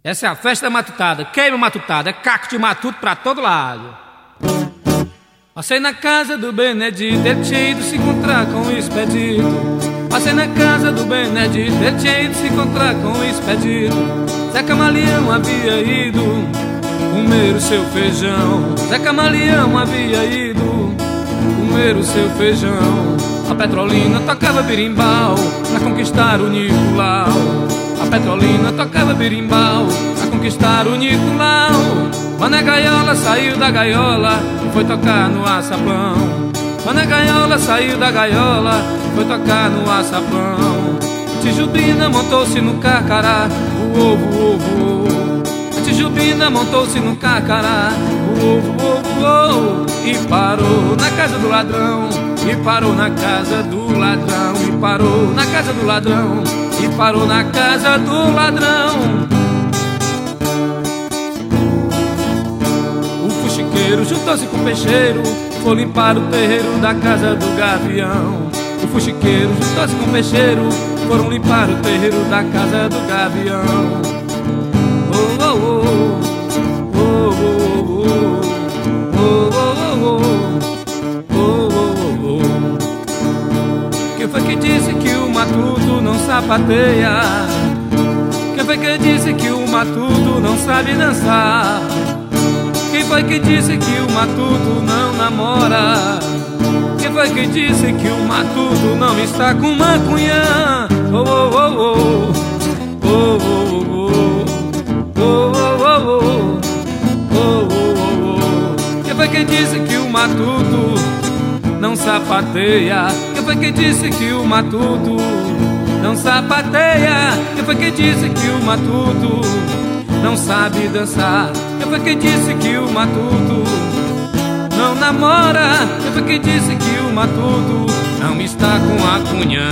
Essa é a festa da matutada. Queima matutada, é caco de matuto pra todo lado. Passei na casa do Benedito, ele tinha ido se encontrar com o Expedito. Passei na casa do Benedito, ele tinha ido se encontrar com o Expedito. Zé Camaleão havia ido comer o seu feijão. Zé Camaleão havia ido comer o seu feijão. A Petrolina tocava berimbau pra conquistar o Nicolau. A Petrolina tocava berimbau pra conquistar o Nicolau. Mané Gaiola saiu da gaiola e foi tocar no açapão. Mané Gaiola saiu da gaiola e foi tocar no açapão. Tijubina montou-se no carcará, A Tijubina montou-se no carcará, e parou na casa do ladrão. E parou na casa do ladrão. E parou na casa do ladrão. E parou na casa do ladrão. O fuxiqueiro juntou-se com o peixeiro, foi limpar o terreiro da casa do gavião. O fuxiqueiro juntou-se com o peixeiro, foram limpar o terreiro da casa do gavião. Oh, oh, oh. Quem foi que disse que o matuto não sapateia? Quem foi que disse que o matuto não sabe dançar? Quem foi que disse que o matuto não namora? Quem foi que disse que o matuto não está com maconha? Oh, oh, oh, oh. Oh, oh, oh. Oh, oh, oh. Oh, oh, oh. Quem foi que disse que o matuto não sapateia? Quem foi que disse que o matuto não sapateia? Quem foi que disse que o matuto não sabe dançar? Quem foi que disse que o matuto não namora? Quem foi que disse que o matuto não está com a cunhã?